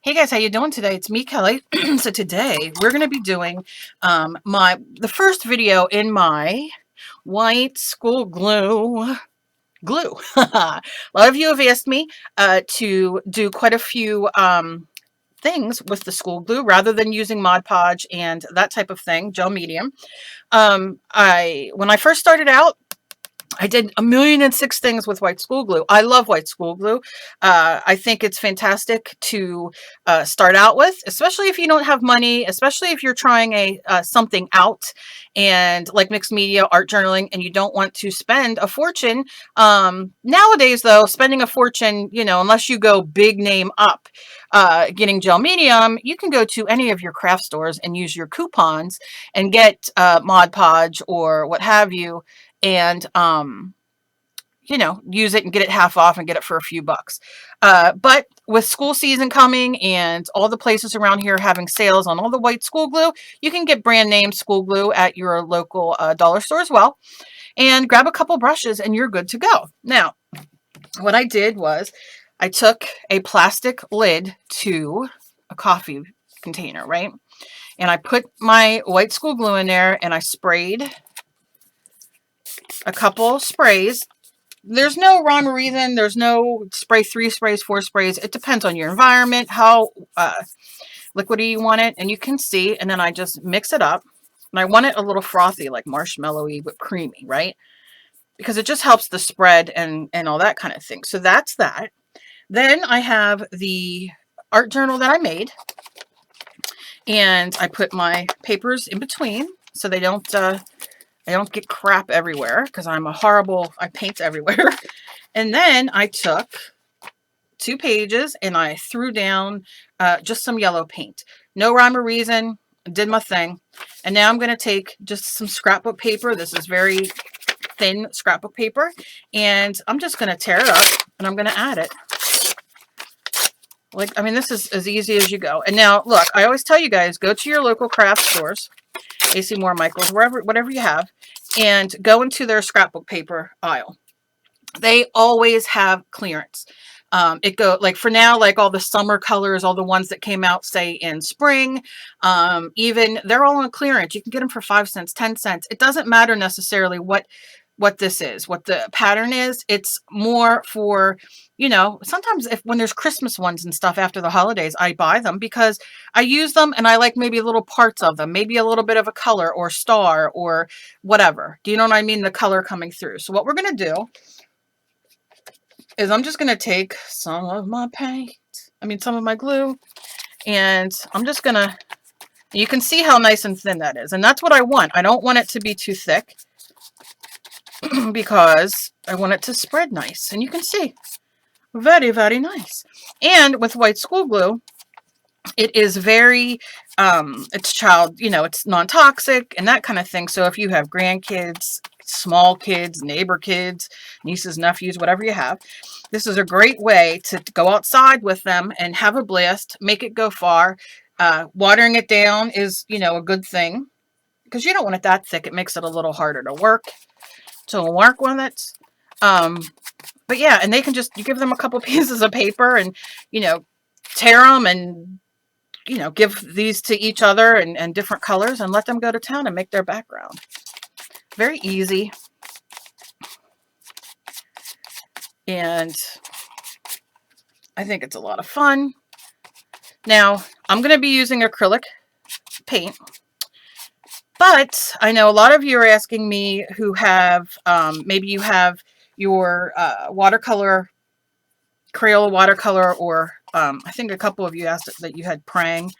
Hey guys, how you doing today? It's me, Kelly. So today we're going to be doing the first video in my white school glue. A lot of you have asked me to do quite a few things with the school glue rather than using Mod Podge and that type of thing, gel medium. When I first started out, I did 1,000,006 things with white school glue. I love white school glue. I think it's fantastic to start out with, especially if you don't have money, especially if you're trying something out and like mixed media, art journaling, and you don't want to spend a fortune. Nowadays, though, spending a fortune, unless you go big name up, getting gel medium, you can go to any of your craft stores and use your coupons and get Mod Podge or what have you, and use it and get it half off and get it for a few bucks. But with school season coming and all the places around here having sales on all the white school glue, you can get brand name school glue at your local dollar store as well, and grab a couple brushes and you're good to go. Now, what I did was I took a plastic lid to a coffee container, right? And I put my white school glue in there and I sprayed a couple sprays. There's no rhyme or reason. There's no spray 3 sprays, 4 sprays. It depends on your environment, how liquidy you want it. And you can see, and then I just mix it up. And I want it a little frothy, like marshmallowy, but creamy, right? Because it just helps the spread and all that kind of thing. So that's that. Then I have the art journal that I made. And I put my papers in between so they don't get crap everywhere, because I paint everywhere. And then I took 2 pages and I threw down just some yellow paint. No rhyme or reason. Did my thing. And now I'm going to take just some scrapbook paper. This is very thin scrapbook paper. And I'm just going to tear it up and I'm going to add it. This is as easy as you go. And now, look, I always tell you guys, go to your local craft stores, AC Moore, Michaels, whatever you have, and go into their scrapbook paper aisle. They always have clearance. For now, like all the summer colors, all the ones that came out, say, in spring, even they're all on clearance. You can get them for 5 cents, 10 cents. It doesn't matter necessarily what this is, what the pattern is. It's more for, sometimes when there's Christmas ones and stuff after the holidays, I buy them because I use them and I like maybe little parts of them, maybe a little bit of a color or star or whatever. Do you know what I mean? The color coming through. So what we're going to do is I'm just going to take some of my some of my glue, and I'm just going to, you can see how nice and thin that is. And that's what I want. I don't want it to be too thick because I want it to spread nice. And you can see, very, very nice. And with white school glue, it is very, it's non-toxic and that kind of thing. So if you have grandkids, small kids, neighbor kids, nieces, nephews, whatever you have, this is a great way to go outside with them and have a blast, make it go far. Watering it down is, a good thing because you don't want it that thick. It makes it a little harder to work with it. But yeah, and they can you give them a couple pieces of paper and, tear them and, give these to each other and different colors and let them go to town and make their background. Very easy. And I think it's a lot of fun. Now, I'm going to be using acrylic paint. But I know a lot of you are asking me who have, maybe you have your watercolor, Crayola watercolor, or I think a couple of you asked that you had Prang.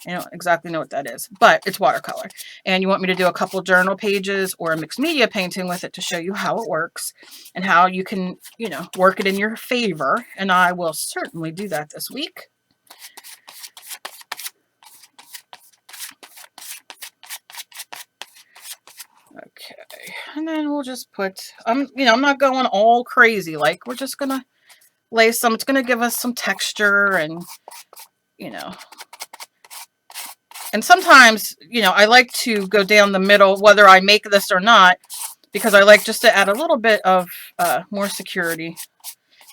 I don't exactly know what that is, but it's watercolor. And you want me to do a couple journal pages or a mixed media painting with it to show you how it works and how you can, work it in your favor. And I will certainly do that this week. Okay, and then we'll just put, I'm not going all crazy. Like, we're just going to lay some, it's going to give us some texture and, and sometimes, I like to go down the middle, whether I make this or not, because I like just to add a little bit of more security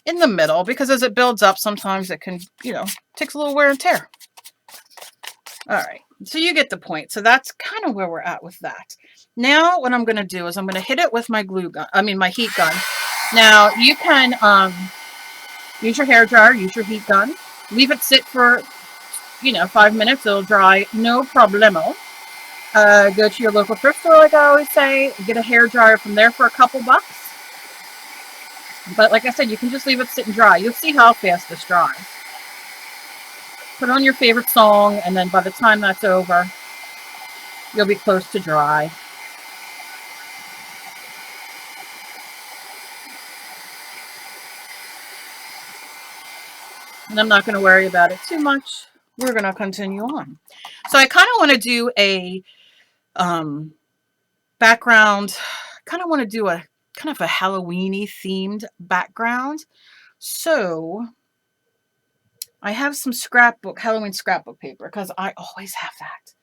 in the middle, because as it builds up, sometimes it can, you know, takes a little wear and tear. All right, so you get the point. So that's kind of where we're at with that. Now what I'm going to do is I'm going to hit it with my glue gun, my heat gun. Now you can use your hair dryer, use your heat gun, leave it sit for, you know, 5 minutes. It'll dry, no problemo. Go to your local thrift store, like I always say, get a hair dryer from there for a couple bucks. But like I said, you can just leave it sit and dry. You'll see how fast this dries. Put on your favorite song, and then by the time that's over, you'll be close to dry. And I'm not going to worry about it too much. We're going to continue on. So I kind of want to do a background, kind of want to do a kind of a Halloween-y themed background. So I have some Halloween scrapbook paper, because I always have that.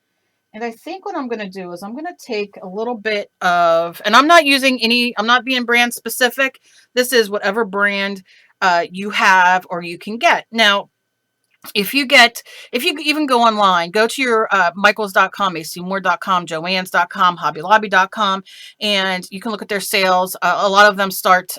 And I think what I'm going to do is I'm going to take a little bit of, and I'm not using I'm not being brand specific. This is whatever brand you have or you can get. Now, if you even go online, go to your Michaels.com, acmoore.com, Joann's.com, HobbyLobby.com, and you can look at their sales. A lot of them start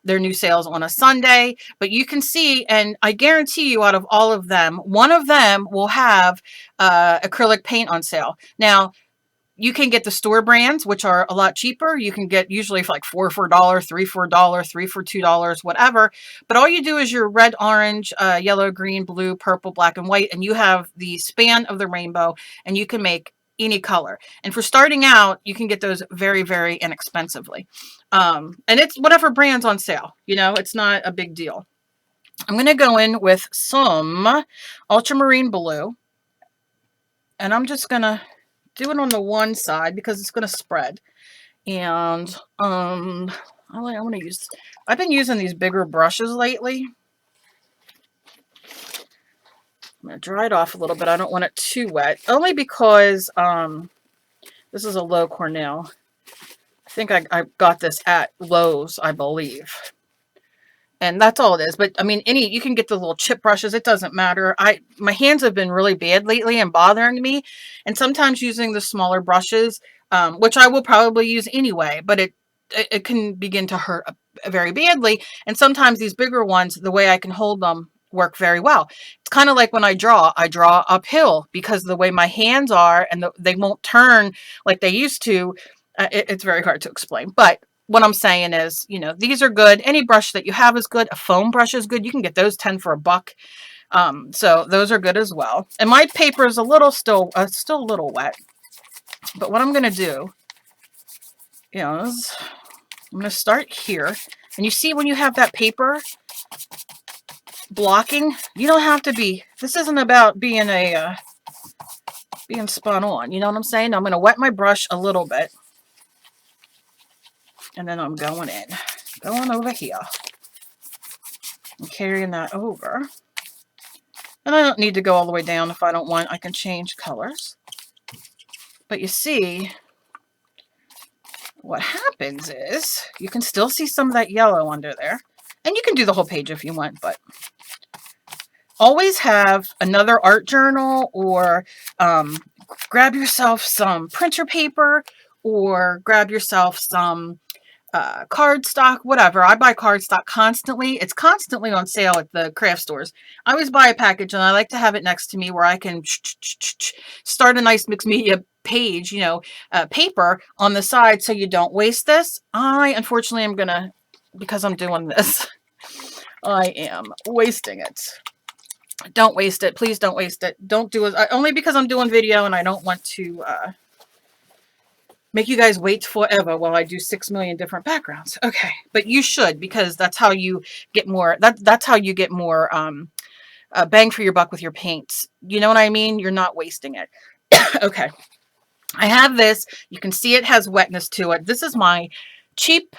their new sales on a Sunday, but you can see, and I guarantee you out of all of them, one of them will have acrylic paint on sale. Now, you can get the store brands, which are a lot cheaper. You can get usually for like $4 for $1, $3 for $1, $3 for $2, whatever. But all you do is your red, orange, yellow, green, blue, purple, black, and white, and you have the span of the rainbow, and you can make any color. And for starting out, you can get those very, very inexpensively. And it's whatever brand's on sale. You know, it's not a big deal. I'm going to go in with some ultramarine blue, and I'm just going to do it on the one side because it's going to spread. And I want to use, I've been using these bigger brushes lately. I'm going to dry it off a little bit. I don't want it too wet, only because this is a low Cornell. I think I got this at Lowe's, I believe. And that's all it is. But I mean, you can get the little chip brushes. It doesn't matter. My hands have been really bad lately and bothering me. And sometimes using the smaller brushes, which I will probably use anyway, but it can begin to hurt very badly. And sometimes these bigger ones, the way I can hold them, work very well. It's kind of like when I draw uphill because of the way my hands are, and they won't turn like they used to. It's very hard to explain, but what I'm saying is, you know, these are good. Any brush that you have is good. A foam brush is good. You can get those 10 for $1. So those are good as well. And my paper is still a little wet. But what I'm going to do is I'm going to start here. And you see when you have that paper blocking, you don't have to be, this isn't about being being spun on. You know what I'm saying? I'm going to wet my brush a little bit. And then I'm going over here and carrying that over. And I don't need to go all the way down if I don't want. I can change colors. But you see, what happens is you can still see some of that yellow under there. And you can do the whole page if you want, but always have another art journal, or grab yourself some printer paper, or grab yourself some cardstock, whatever. I buy cardstock constantly. It's constantly on sale at the craft stores. I always buy a package, and I like to have it next to me where I can start a nice mixed media page, you know, paper on the side, so you don't waste this. I unfortunately am gonna, because I'm doing this, I am wasting it. Don't waste it. Please don't waste it. Don't do it. Only because I'm doing video and I don't want to make you guys wait forever while I do 6 million different backgrounds. Okay, but you should, because that's how you get more. That's how you get more bang for your buck with your paints. You know what I mean? You're not wasting it. Okay, I have this. You can see it has wetness to it. This is my cheap,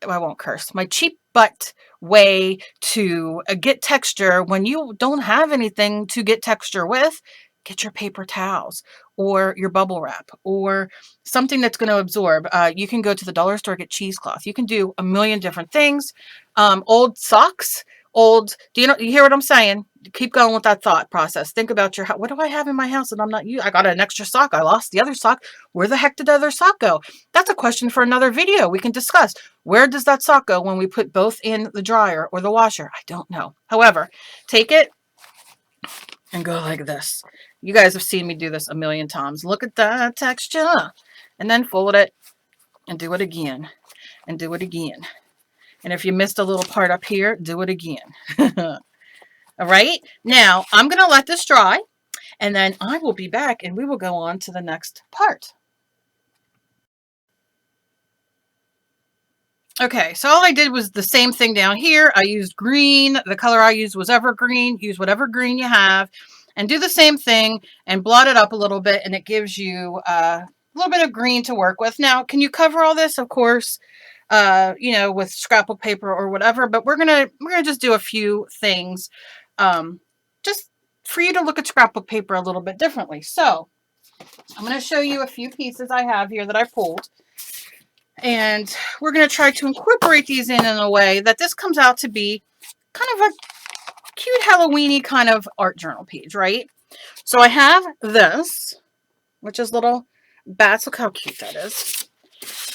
I won't curse, my cheap butt way to get texture when you don't have anything to get texture with. get your paper towels or your bubble wrap or something that's going to absorb. You can go to the dollar store, get cheesecloth. You can do a million different things. Old socks, you hear what I'm saying? Keep going with that thought process. Think about what do I have in my house that I'm not using? I got an extra sock. I lost the other sock. Where the heck did the other sock go? That's a question for another video we can discuss. Where does that sock go when we put both in the dryer or the washer? I don't know. However, take it and go like this. You guys have seen me do this a million times. Look at that texture. And then fold it and do it again and do it again. And if you missed a little part up here, do it again. All right. Now I'm going to let this dry and then I will be back and we will go on to the next part. Okay, so all I did was the same thing down here. I used green. The color I used was evergreen. Use whatever green you have and do the same thing and blot it up a little bit and it gives you a little bit of green to work with. Now, can you cover all this? Of course, you know, with scrapbook paper or whatever, but we're gonna just do a few things just for you to look at scrapbook paper a little bit differently. So I'm going to show you a few pieces I have here that I pulled. And we're going to try to incorporate these in a way that this comes out to be kind of a cute Halloween-y kind of art journal page, right? So I have this, which is little bats. Look how cute that is.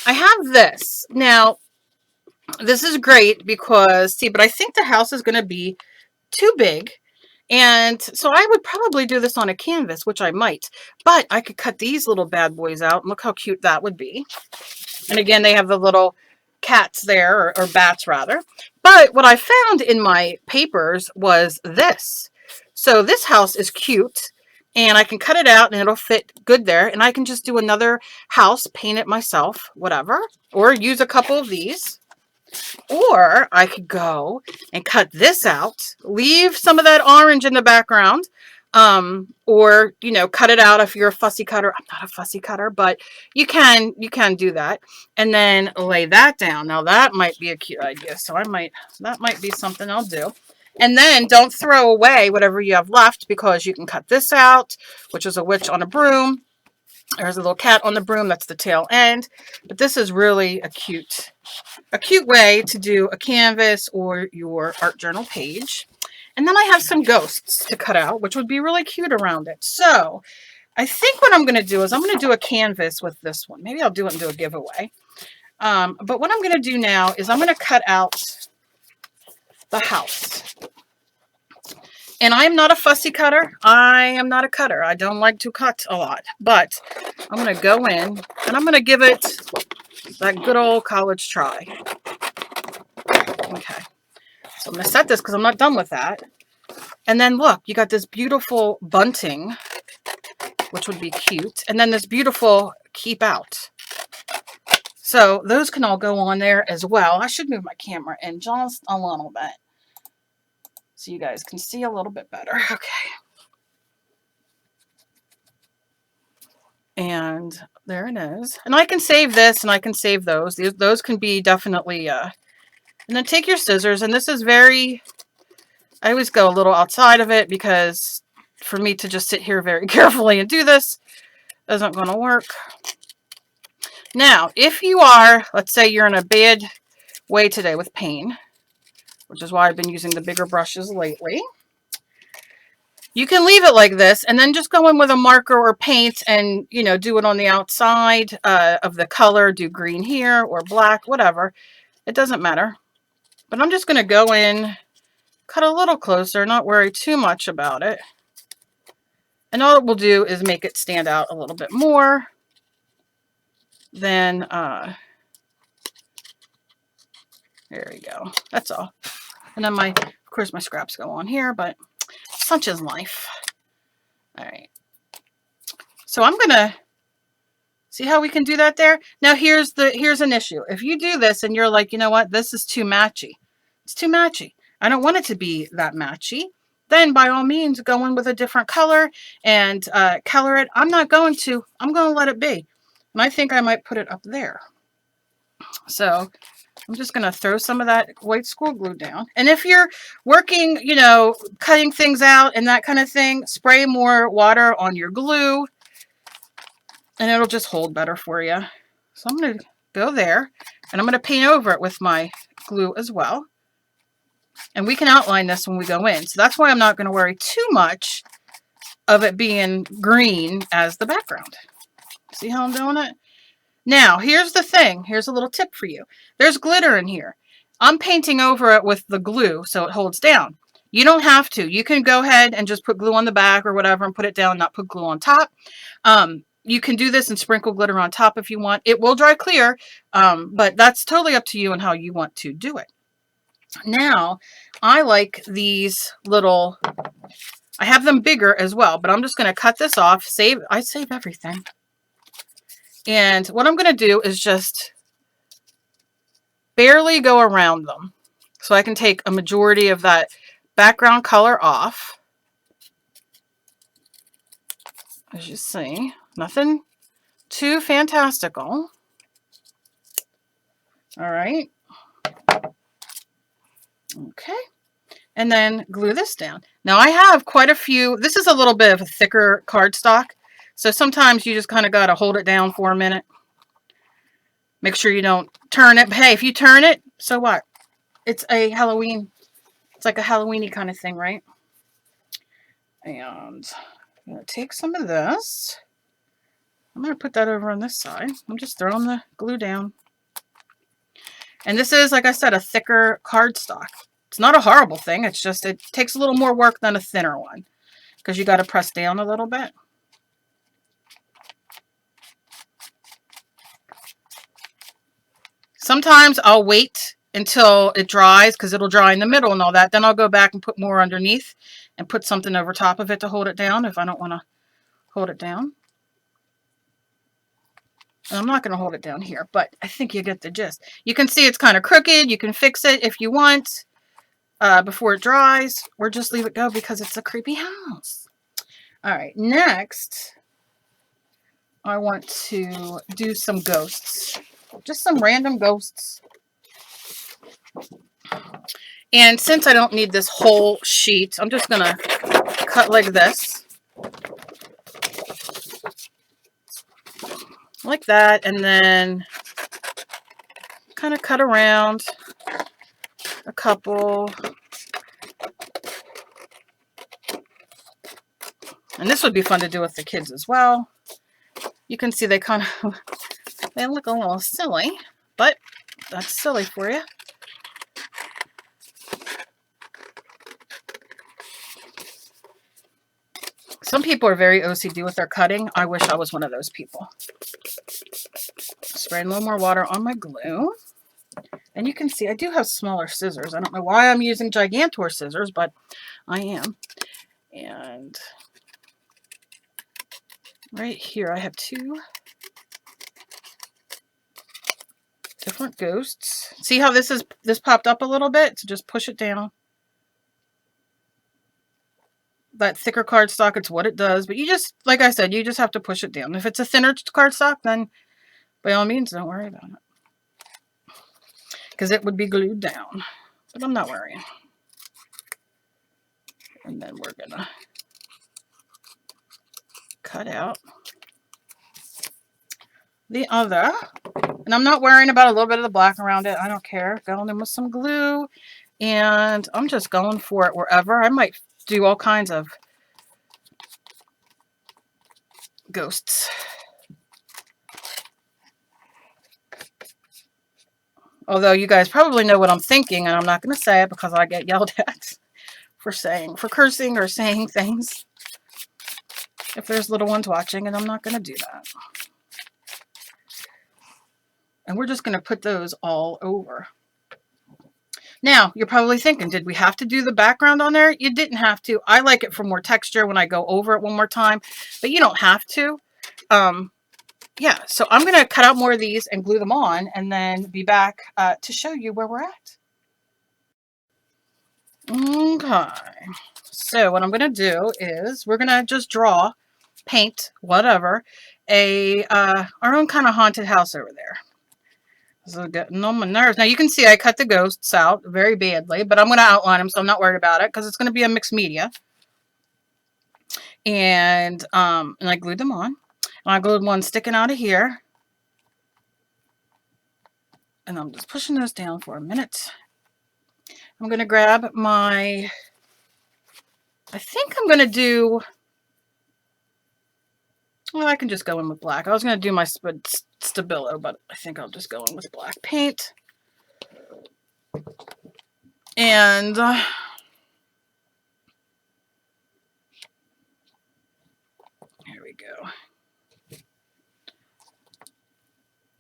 I have this. Now, this is great because, see, but I think the house is going to be too big. And so I would probably do this on a canvas, which I might. But I could cut these little bad boys out. And look how cute that would be. And again, they have the little cats there, or bats rather. But what I found in my papers was this. So this house is cute. And I can cut it out and it'll fit good there. And I can just do another house, paint it myself, whatever. Or use a couple of these. Or I could go and cut this out, leave some of that orange in the background, or, you know, cut it out if you're a fussy cutter. I'm not a fussy cutter, but you can do that. And then lay that down. Now that might be a cute idea. So that might be something I'll do. And then don't throw away whatever you have left because you can cut this out, which is a witch on a broom. There's a little cat on the broom. That's the tail end. But this is really a cute way to do a canvas or your art journal page. And then I have some ghosts to cut out, which would be really cute around it. So I think what I'm going to do is I'm going to do a canvas with this one. Maybe I'll do it and do a giveaway. But what I'm going to do now is I'm going to cut out the house. And I am not a fussy cutter. I am not a cutter. I don't like to cut a lot. But I'm going to go in and I'm going to give it that good old college try. Okay. So I'm going to set this because I'm not done with that. And then look, you got this beautiful bunting, which would be cute. And then this beautiful keep out. So those can all go on there as well. I should move my camera in just a little bit so you guys can see a little bit better. Okay. And there it is. And I can save this and I can save those. Those can be definitely, and then take your scissors. And this is I always go a little outside of it because for me to just sit here very carefully and do this isn't going to work. Now, if you are, let's say you're in a bad way today with pain, which is why I've been using the bigger brushes lately. You can leave it like this and then just go in with a marker or paint and, you know, do it on the outside of the color. Do green here or black, whatever. It doesn't matter. But I'm just going to go in, cut a little closer, not worry too much about it. And all it will do is make it stand out a little bit more than, there we go. That's all. And then of course my scraps go on here, but such is life. All right. So I'm going to see how we can do that there. Now here's an issue. If you do this and you're like, you know what, this is too matchy. It's too matchy. I don't want it to be that matchy. Then by all means, go in with a different color and color it. I'm not going to. I'm going to let it be. And I think I might put it up there. So I'm just going to throw some of that white school glue down. And if you're working, you know, cutting things out and that kind of thing, spray more water on your glue and it'll just hold better for you. So I'm going to go there and I'm going to paint over it with my glue as well. And we can outline this when we go in. So that's why I'm not going to worry too much of it being green as the background. See how I'm doing it? Now, here's the thing. Here's a little tip for you. There's glitter in here. I'm painting over it with the glue so it holds down. You don't have to. You can go ahead and just put glue on the back or whatever and put it down, not put glue on top. You can do this and sprinkle glitter on top if you want. It will dry clear, but that's totally up to you and how you want to do it. Now, I like these little, I have them bigger as well, but I'm just going to cut this off. I save everything. And what I'm going to do is just barely go around them so I can take a majority of that background color off. As you see, nothing too fantastical. All right. Okay. And then glue this down. Now I have quite a few. This is a little bit of a thicker cardstock. So sometimes you just kind of got to hold it down for a minute. Make sure you don't turn it. But hey, if you turn it, so what? It's a Halloween. It's like a Halloween-y kind of thing, right? And I'm going to take some of this. I'm going to put that over on this side. I'm just throwing the glue down. And this is, like I said, a thicker cardstock. It's not a horrible thing. It's just, it takes a little more work than a thinner one. Because you got to press down a little bit. Sometimes I'll wait until it dries because it'll dry in the middle and all that. Then I'll go back and put more underneath and put something over top of it to hold it down if I don't want to hold it down. And I'm not going to hold it down here, but I think you get the gist. You can see it's kind of crooked. You can fix it if you want before it dries, or just leave it go because it's a creepy house. All right, next I want to do some ghosts. Just some random ghosts. And since I don't need this whole sheet, I'm just going to cut like this. Like that. And then kind of cut around a couple. And this would be fun to do with the kids as well. You can see they kind of, they look a little silly, but that's silly for you. Some people are very OCD with their cutting. I wish I was one of those people. Spraying a little more water on my glue. And you can see I do have smaller scissors. I don't know why I'm using Gigantor scissors, but I am. And right here I have two different ghosts. See how this popped up a little bit? So just push it down. That thicker cardstock, it's what it does. But you just, like I said, you just have to push it down. If it's a thinner cardstock, then by all means, don't worry about it. Because it would be glued down. But I'm not worrying. And then we're going to cut out the other. And I'm not worrying about a little bit of the black around it. I don't care. Going in with some glue. And I'm just going for it wherever. I might do all kinds of ghosts. Although you guys probably know what I'm thinking, and I'm not going to say it because I get yelled at for cursing or saying things. If there's little ones watching, and I'm not going to do that. And we're just going to put those all over. Now, you're probably thinking, did we have to do the background on there? You didn't have to. I like it for more texture when I go over it one more time, but you don't have to. Yeah, so I'm going to cut out more of these and glue them on and then be back to show you where we're at. Okay, so what I'm going to do is we're going to just paint, whatever, our own kind of haunted house over there. This is getting on my nerves. Now you can see I cut the ghosts out very badly, but I'm going to outline them, so I'm not worried about it because it's going to be a mixed media. And I glued them on. And I glued one sticking out of here. And I'm just pushing those down for a minute. I'm going to grab my, I think I'm going to do, well, I can just go in with black. I was going to do my Stabilo, but I think I'll just go in with black paint. And here we go.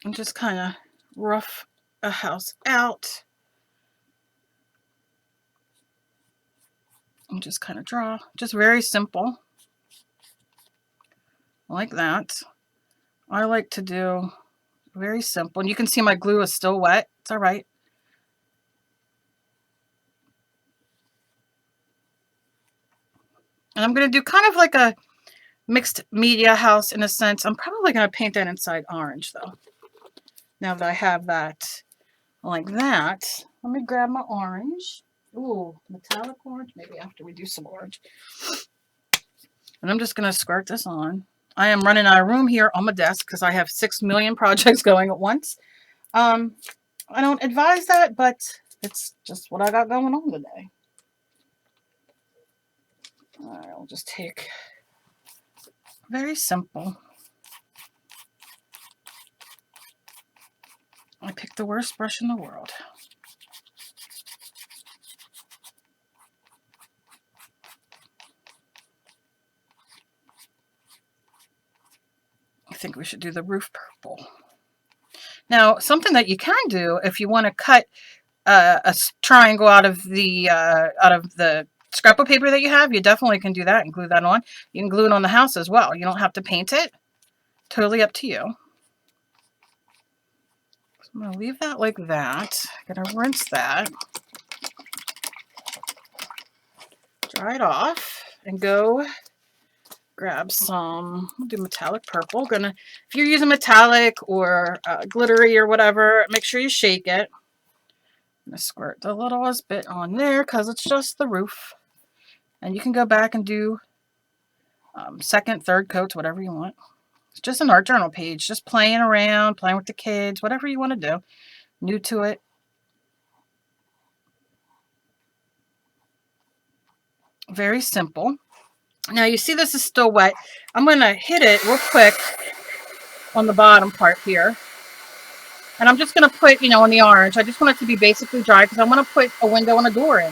And just kind of rough a house out. And just kind of draw. Just very simple. Like that. I like to do very simple. And you can see my glue is still wet. It's all right. And I'm going to do kind of like a mixed media house in a sense. I'm probably going to paint that inside orange though. Now that I have that like that, let me grab my orange. Ooh, metallic orange. Maybe after we do some orange. And I'm just going to squirt this on. I am running out of room here on my desk because I have 6 million projects going at once. I don't advise that, but it's just what I got going on today. All right, I'll just take very simple. I picked the worst brush in the world. I think we should do the roof purple. Now, something that you can do if you want to cut a triangle out of the scrapbook paper that you have, you definitely can do that and glue that on. You can glue it on the house as well. You don't have to paint it. Totally up to you. So I'm going to leave that like that. I'm going to rinse that. Dry it off and go grab some, we'll do metallic purple. If you're using metallic or glittery or whatever, make sure you shake it. I'm going to squirt the littlest bit on there because it's just the roof. And you can go back and do second, third coats, whatever you want. It's just an art journal page, just playing around, playing with the kids, whatever you want to do. New to it. Very simple. Now you see this is still wet. I'm going to hit it real quick on the bottom part here. And I'm just going to put, you know, on the orange. I just want it to be basically dry because I want to put a window and a door in.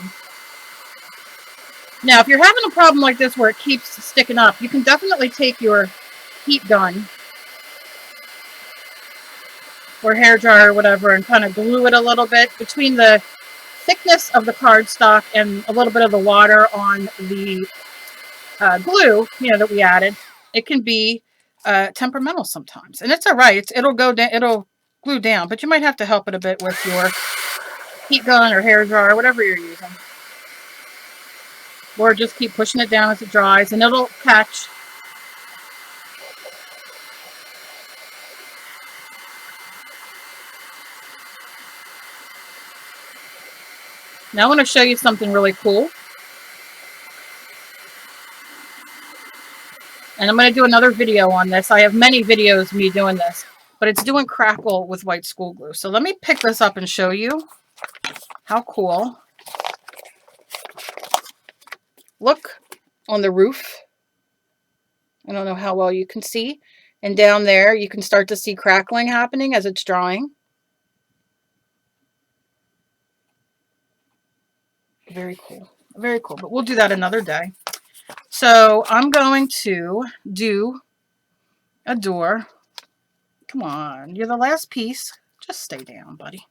Now, if you're having a problem like this where it keeps sticking up, you can definitely take your heat gun or hair dryer or whatever and kind of glue it a little bit between the thickness of the cardstock and a little bit of the water on the glue, you know, that we added. It can be temperamental sometimes, and it's all right. It'll go down, it'll glue down, but you might have to help it a bit with your heat gun or hair dryer, whatever you're using, or just keep pushing it down as it dries, and it'll catch. Now I want to show you something really cool. And I'm going to do another video on this. I have many videos of me doing this, but it's doing crackle with white school glue. So let me pick this up and show you how cool. Look on the roof. I don't know how well you can see. And down there, you can start to see crackling happening as it's drying. Very cool. Very cool. But we'll do that another day. So I'm going to do a door. Come on. You're the last piece. Just stay down, buddy.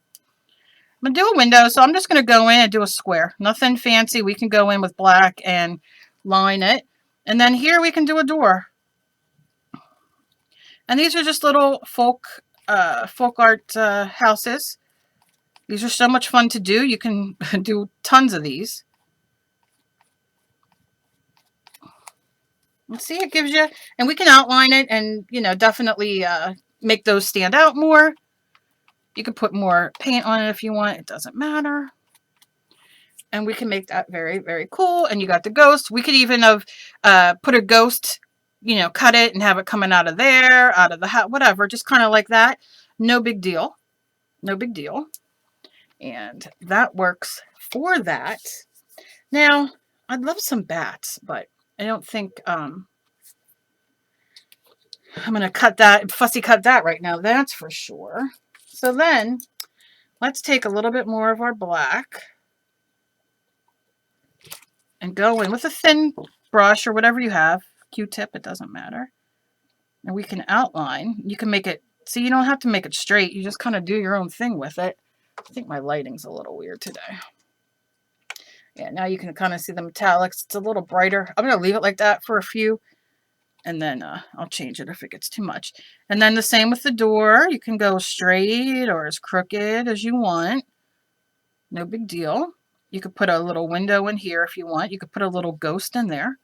I'm going to do a window. So I'm just going to go in and do a square. Nothing fancy. We can go in with black and line it. And then here we can do a door. And these are just little folk art houses. These are so much fun to do. You can do tons of these. And see, it gives you, and we can outline it and, you know, definitely make those stand out more. You can put more paint on it if you want. It doesn't matter. And we can make that very, very cool. And you got the ghost. We could even have put a ghost, you know, cut it and have it coming out of there, out of the hat, whatever. Just kind of like that. No big deal. No big deal. And that works for that. Now, I'd love some bats, but I don't think I'm going to cut that, fussy cut that right now. That's for sure. So then let's take a little bit more of our black and go in with a thin brush or whatever you have. Q-tip, it doesn't matter. And we can outline. You can make it, see, you don't have to make it straight. You just kind of do your own thing with it. I think my lighting's a little weird today. Yeah, now you can kind of see the metallics. It's a little brighter. I'm going to leave it like that for a few. And then I'll change it if it gets too much. And then the same with the door. You can go straight or as crooked as you want. No big deal. You could put a little window in here if you want. You could put a little ghost in there,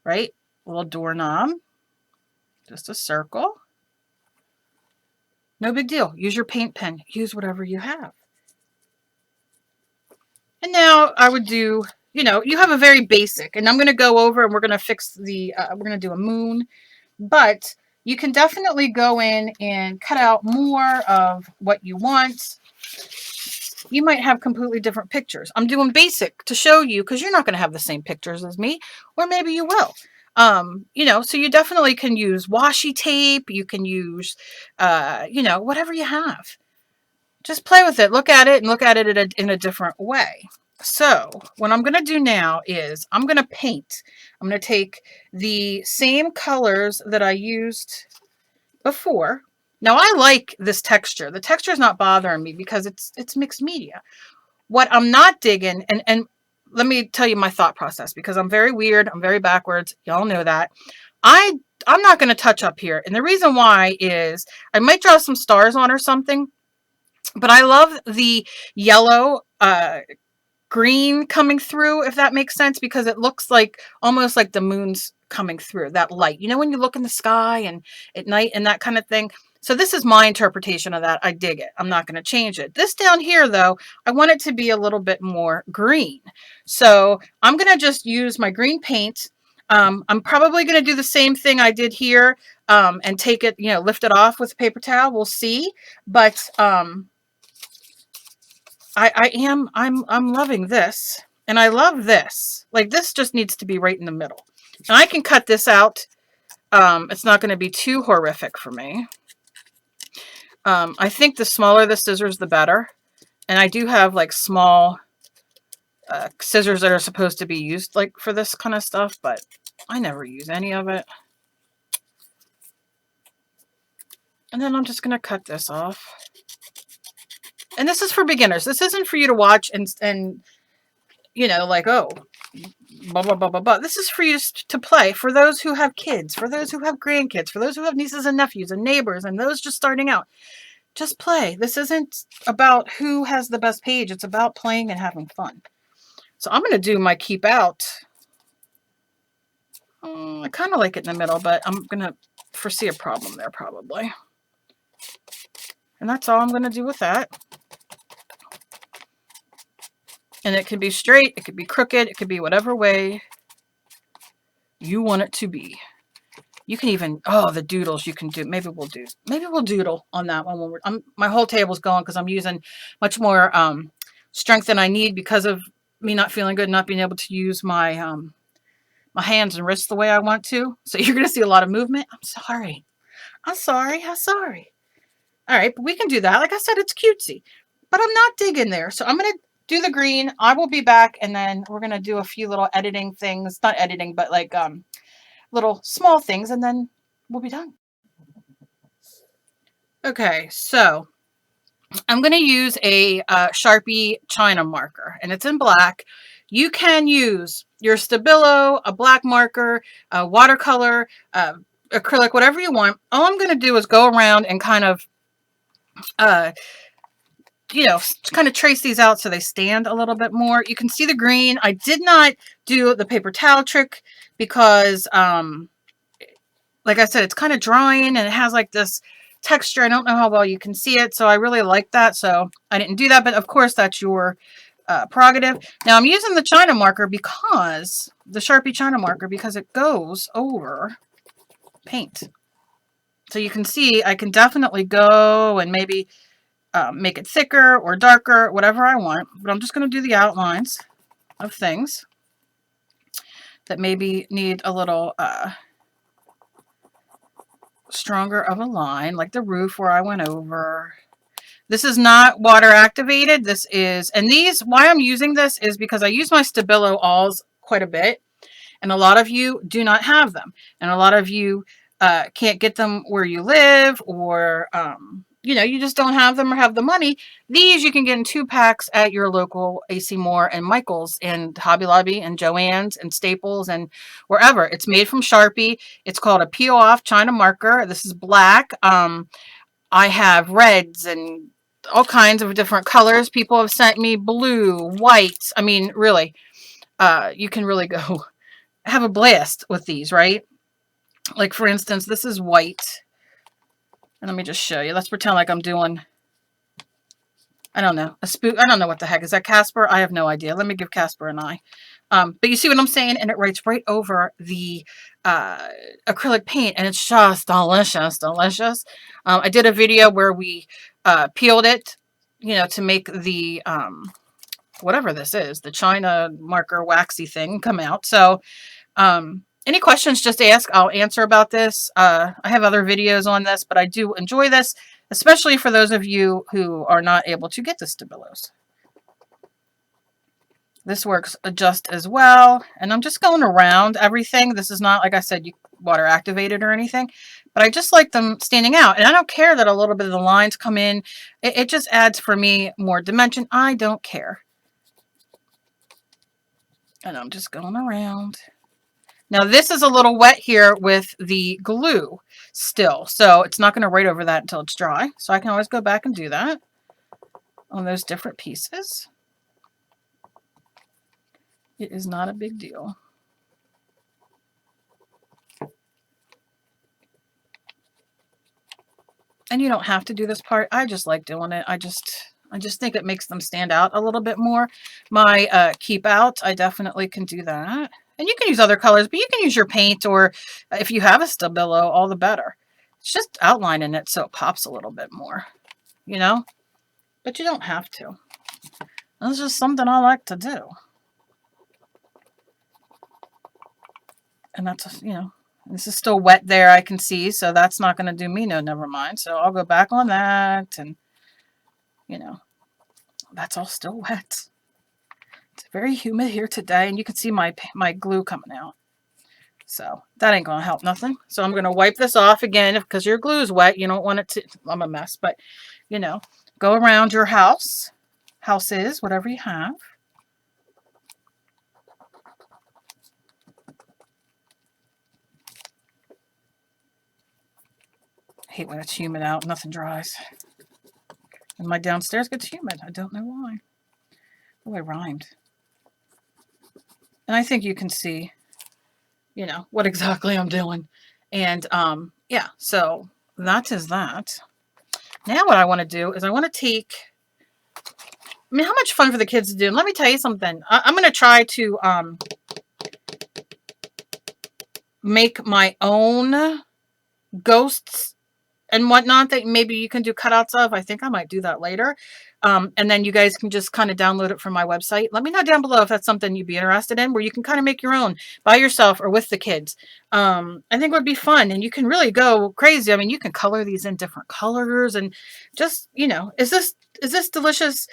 right? A little doorknob. Just a circle. No big deal. Use your paint pen. Use whatever you have. And now I would do, you know, you have a very basic, and I'm going to go over and we're going to fix the, we're going to do a moon, but you can definitely go in and cut out more of what you want. You might have completely different pictures. I'm doing basic to show you because you're not going to have the same pictures as me, or maybe you will. You know, so you definitely can use washi tape. You can use, you know, whatever you have. Just play with it. Look at it and look at it in a different way. So what I'm going to do now is I'm going to paint. I'm going to take the same colors that I used before. Now I like this texture. The texture is not bothering me because it's mixed media. What I'm not digging, and let me tell you my thought process because I'm very weird. I'm very backwards. Y'all know that. I'm not going to touch up here. And the reason why is I might draw some stars on or something. But I love the yellow, green coming through, if that makes sense, because it looks like almost like the moon's coming through, that light. You know, when you look in the sky and at night and that kind of thing. So this is my interpretation of that. I dig it. I'm not going to change it. This down here, though, I want it to be a little bit more green. So I'm going to just use my green paint. I'm probably going to do the same thing I did here and take it, you know, lift it off with a paper towel. We'll see. But I'm loving this, and I love this. Like, this just needs to be right in the middle. And I can cut this out. It's not going to be too horrific for me. I think the smaller the scissors, the better. And I do have like small scissors that are supposed to be used like for this kind of stuff, but I never use any of it. And then I'm just going to cut this off. And this is for beginners. This isn't for you to watch and you know, like, oh, blah, blah, blah, blah, blah. This is for you to play. For those who have kids, for those who have grandkids, for those who have nieces and nephews and neighbors, and those just starting out. Just play. This isn't about who has the best page. It's about playing and having fun. So I'm going to do my keep out. I kind of like it in the middle, but I'm going to foresee a problem there probably. And that's all I'm going to do with that. And it can be straight, it could be crooked, it could be whatever way you want it to be. You can even, oh, the doodles you can do. Maybe we'll doodle on that one. When we're, my whole table's going because I'm using much more strength than I need because of me not feeling good, not being able to use my my hands and wrists the way I want to. So you're going to see a lot of movement. I'm sorry. I'm sorry. I'm sorry. All right, but we can do that. Like I said, it's cutesy. But I'm not digging there. So I'm going to do the green. I will be back, and then we're going to do a few little editing things. Not editing, but like little small things, and then we'll be done. Okay, so I'm going to use a Sharpie China marker, and it's in black. You can use your Stabilo, a black marker, a watercolor, acrylic, whatever you want. All I'm going to do is go around and kind of, you know, kind of trace these out so they stand a little bit more. You can see the green. I did not do the paper towel trick because, like I said, it's kind of drying and it has like this texture. I don't know how well you can see it, so I really like that, so I didn't do that, but of course that's your prerogative. Now I'm using the China marker because, the Sharpie China marker, because it goes over paint. So you can see I can definitely go and maybe make it thicker or darker, whatever I want, but I'm just going to do the outlines of things that maybe need a little stronger of a line, like the roof where I went over. This is not water activated. This is, and these, why I'm using this is because I use my Stabilo Alls quite a bit, and a lot of you do not have them, and a lot of you can't get them where you live, or you know, you just don't have them or have the money. These you can get in 2-packs at your local AC Moore and Michael's and Hobby Lobby and Joann's and Staples and wherever. It's made from Sharpie. It's called a peel off China marker. This is black. I have reds and all kinds of different colors. People have sent me blue, white. I mean, really, you can really go have a blast with these, right? Like, for instance, this is white. And let me just show you. Let's pretend like I'm doing, I don't know, a spook. I don't know what the heck. Is that Casper? I have no idea. Let me give Casper an eye. But you see what I'm saying? And it writes right over the acrylic paint. And it's just delicious, delicious. I did a video where we peeled it, you know, to make the, whatever this is, the China marker waxy thing come out. So, any questions, just ask. I'll answer about this. I have other videos on this, but I do enjoy this, especially for those of you who are not able to get the Stabilos. This works just as well. And I'm just going around everything. This is not, like I said, water activated or anything, but I just like them standing out. And I don't care that a little bit of the lines come in. It just adds for me more dimension. I don't care. And I'm just going around. Now this is a little wet here with the glue still, so it's not going to write over that until it's dry. So I can always go back and do that on those different pieces. It is not a big deal. And you don't have to do this part. I just like doing it. I just think it makes them stand out a little bit more. My keep out, I definitely can do that. And you can use other colors, but you can use your paint, or if you have a Stabilo, all the better. It's just outlining it so it pops a little bit more, you know? But you don't have to. That's just something I like to do. And that's, you know, this is still wet there, I can see, so that's not going to do me no never mind. So I'll go back on that, and, you know, that's all still wet. It's very humid here today, and you can see my glue coming out. So that ain't going to help nothing. So I'm going to wipe this off again because your glue is wet. You don't want it to, I'm a mess, but, you know, go around your house, houses, whatever you have. I hate when it's humid out. Nothing dries. And my downstairs gets humid. I don't know why. Oh, I rhymed. And I think you can see, you know, what exactly I'm doing. And, yeah, so that is that. Now what I want to do is I want to take, I mean, how much fun for the kids to do? And let me tell you something. I'm going to try to make my own ghosts and whatnot that maybe you can do cutouts of. I think I might do that later. And then you guys can just kind of download it from my website. Let me know down below if that's something you'd be interested in, where you can kind of make your own by yourself or with the kids. I think it would be fun, and you can really go crazy. I mean, you can color these in different colors and just, you know, is this delicious?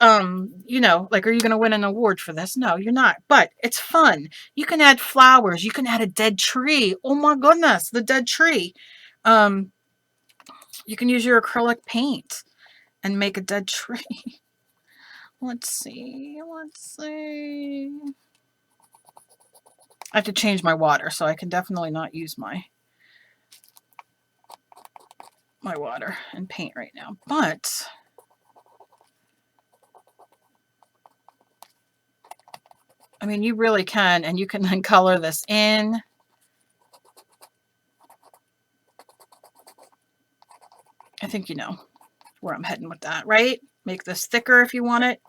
You know, like, are you going to win an award for this? No, you're not, but it's fun. You can add flowers. You can add a dead tree. Oh my goodness, the dead tree. You can use your acrylic paint and make a dead tree. Let's see. I have to change my water, so I can definitely not use my water and paint right now. But I mean, you really can, and you can then color this in. think you know where I'm heading with that, right? Make this thicker if you want it.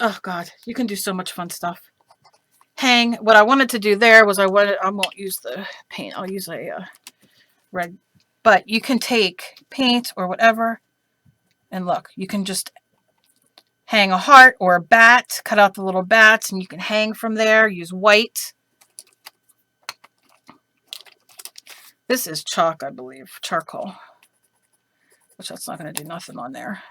Oh God, you can do so much fun stuff. Hang. What I wanted to do there was I won't use the paint. I'll use a red. But you can take paint or whatever, and look, you can just hang a heart or a bat, cut out the little bats, and you can hang from there. Use white. This is chalk, I believe, charcoal, which that's not going to do nothing on there.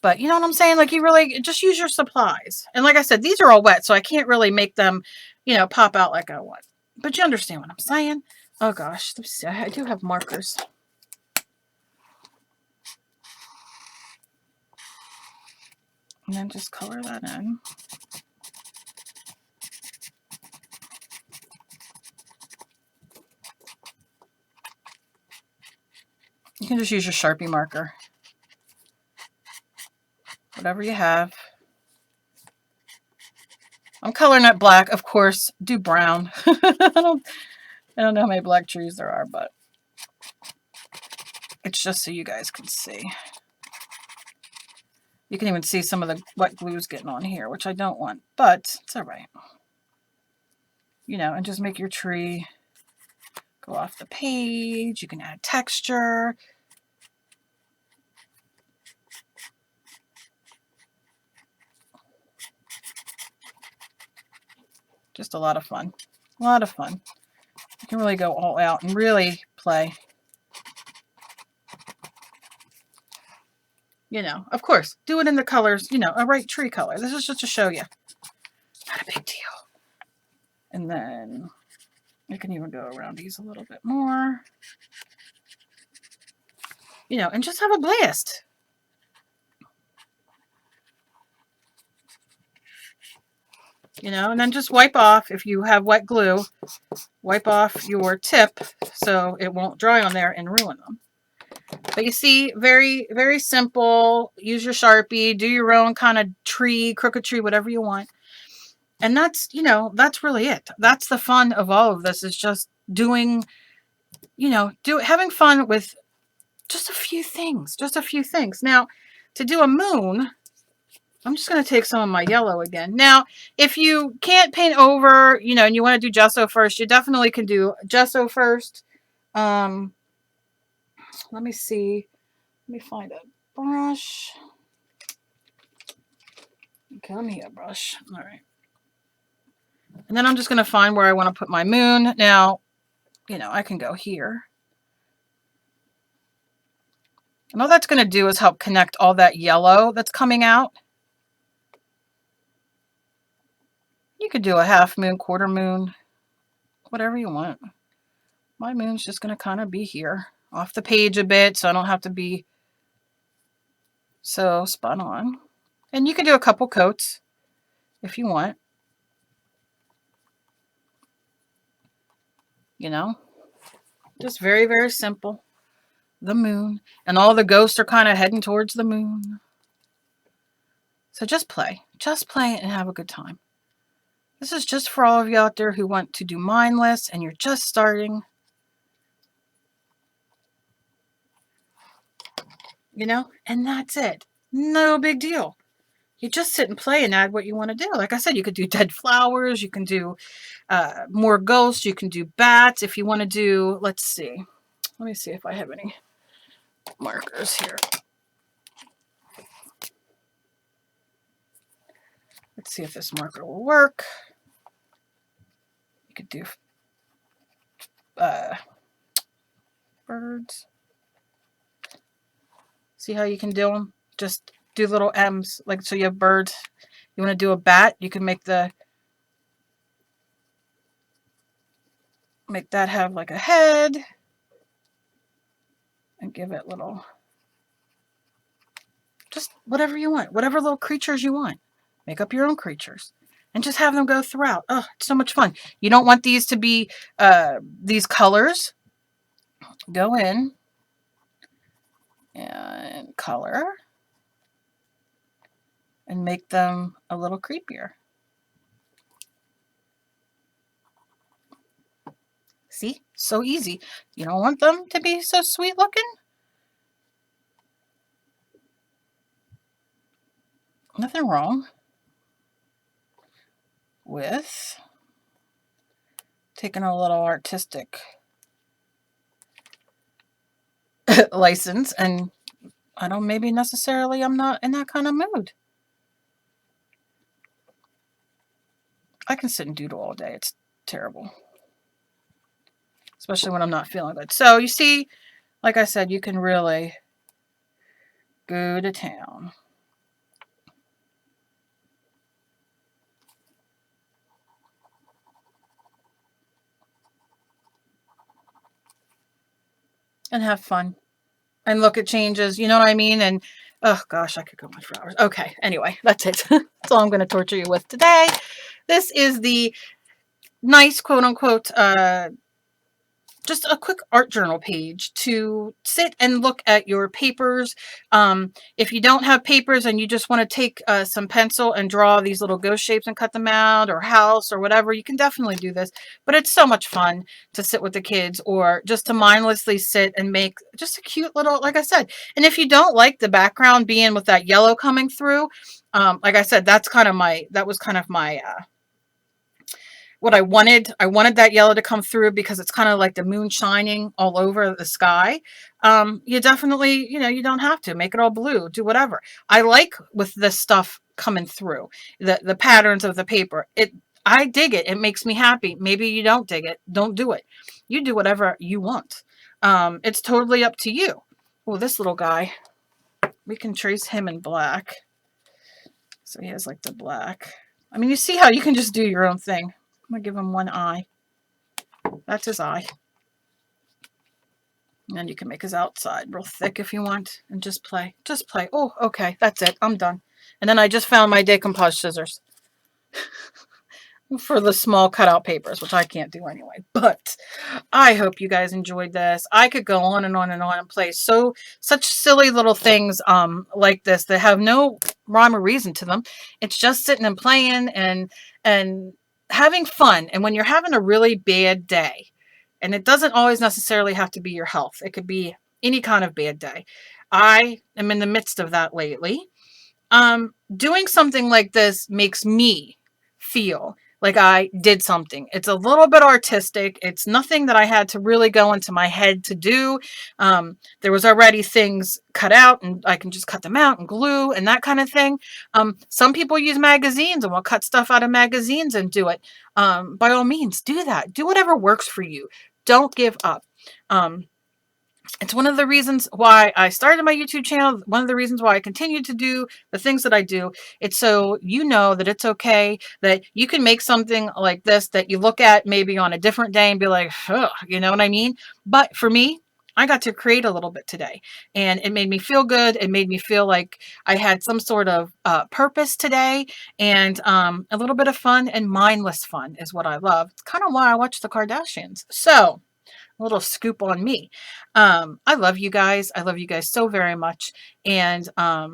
But you know what I'm saying? Like, you really just use your supplies. And like I said, these are all wet, so I can't really make them, you know, pop out like I want. But you understand what I'm saying? Oh gosh, let's see. I do have markers. And then just color that in. You can just use your Sharpie marker. Whatever you have. I'm coloring it black, of course. Do brown. I don't know how many black trees there are, but it's just so you guys can see. You can even see some of the wet glues getting on here, which I don't want, but it's all right. You know, and just make your tree go off the page. You can add texture. Just a lot of fun. A lot of fun. You can really go all out and really play. You know, of course, do it in the colors, you know, a right tree color. This is just to show you. Not a big deal. And then you can even go around these a little bit more. You know, and just have a blast. You know, and then just wipe off, if you have wet glue, wipe off your tip so it won't dry on there and ruin them. But you see, very, very simple. Use your Sharpie, do your own kind of tree, crooked tree, whatever you want. And that's, you know, that's really it. That's the fun of all of this, is just doing, you know, having fun with just a few things, Now, to do a moon, I'm just going to take some of my yellow again. Now, if you can't paint over, you know, and you want to do gesso first, you definitely can do gesso first. Let me see. Let me find a brush. Okay, let me get a brush. All right. And then I'm just going to find where I want to put my moon. Now, you know, I can go here. And all that's going to do is help connect all that yellow that's coming out. You could do a half moon, quarter moon, whatever you want. My moon's just going to kind of be here, off the page a bit, so I don't have to be so spot on. And you can do a couple coats if you want. You know, just very, very simple. The moon. And all the ghosts are kind of heading towards the moon. So just play. Just play and have a good time. This is just for all of you out there who want to do mindless and you're just starting. You know, and that's it. No big deal. You just sit and play and add what you want to do. Like I said, you could do dead flowers. You can do more ghosts. You can do bats. If you want to do, let's see. Let me see if I have any markers here. Let's see if this marker will work. You could do birds. See how you can do them? Just do little M's. Like, so you have birds. You want to do a bat? You can make that have like a head. And give it little, just whatever you want. Whatever little creatures you want. Make up your own creatures. And just have them go throughout. Oh, it's so much fun. You don't want these to be these colors. Go in and color. And make them a little creepier. See? So easy. You don't want them to be so sweet looking? Nothing wrong with taking a little artistic license, and I don't, maybe necessarily I'm not in that kind of mood. I can sit and doodle all day. It's terrible. Especially when I'm not feeling good. So you see, like I said, you can really go to town. And have fun. And look at changes. You know what I mean? And, oh gosh, I could go on for hours. Okay, anyway, that's it. That's all I'm going to torture you with today. This is the nice, quote unquote, just a quick art journal page to sit and look at your papers. If you don't have papers and you just want to take some pencil and draw these little ghost shapes and cut them out, or house or whatever, you can definitely do this. But it's so much fun to sit with the kids, or just to mindlessly sit and make just a cute little, like I said. And if you don't like the background being with that yellow coming through, like I said, that was kind of my what I wanted. I wanted that yellow to come through because it's kind of like the moon shining all over the sky. You definitely, you don't have to make it all blue, do whatever. I like with this stuff coming through the patterns of the paper. I dig it. It makes me happy. Maybe you don't dig it. Don't do it. You do whatever you want. It's totally up to you. Oh, this little guy, we can trace him in black. So he has like the black. I mean, you see how you can just do your own thing. I'm going to give him one eye. That's his eye. And you can make his outside real thick if you want. And just play. Just play. Oh, okay. That's it. I'm done. And then I just found my decoupage scissors. For the small cutout papers, which I can't do anyway. But I hope you guys enjoyed this. I could go on and on and on and play such silly little things like this that have no rhyme or reason to them. It's just sitting and playing and having fun. And when you're having a really bad day, and it doesn't always necessarily have to be your health, it could be any kind of bad day. I am in the midst of that lately. Doing something like this makes me feel like I did something. It's a little bit artistic. It's nothing that I had to really go into my head to do. There was already things cut out, and I can just cut them out and glue and that kind of thing. Some people use magazines and will cut stuff out of magazines and do it. By all means, do that. Do whatever works for you. Don't give up. It's one of the reasons why I started my YouTube channel. One of the reasons why I continue to do the things that I do. It's so you know that it's okay, that you can make something like this that you look at maybe on a different day and be like, ugh, you know what I mean? But for me, I got to create a little bit today, and it made me feel good. It made me feel like I had some sort of purpose today, and a little bit of fun, and mindless fun is what I love. It's kind of why I watch the Kardashians. So, a little scoop on me. I love you guys. I love you guys so very much. And I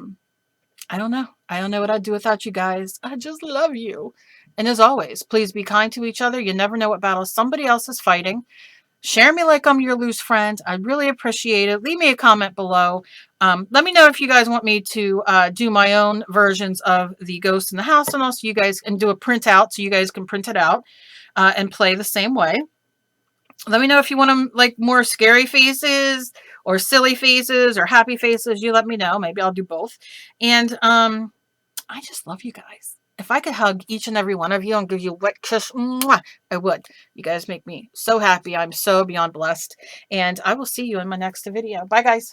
don't know. I don't know what I'd do without you guys. I just love you. And as always, please be kind to each other. You never know what battles somebody else is fighting. Share me like I'm your loose friend. I'd really appreciate it. Leave me a comment below. Let me know if you guys want me to do my own versions of the Ghost in the House, and also you guys can do a printout so you guys can print it out and play the same way. Let me know if you want them like more scary faces or silly faces or happy faces. You let me know. Maybe I'll do both. And I just love you guys. If I could hug each and every one of you and give you a wet kiss, mwah, I would. You guys make me so happy. I'm so beyond blessed. And I will see you in my next video. Bye, guys.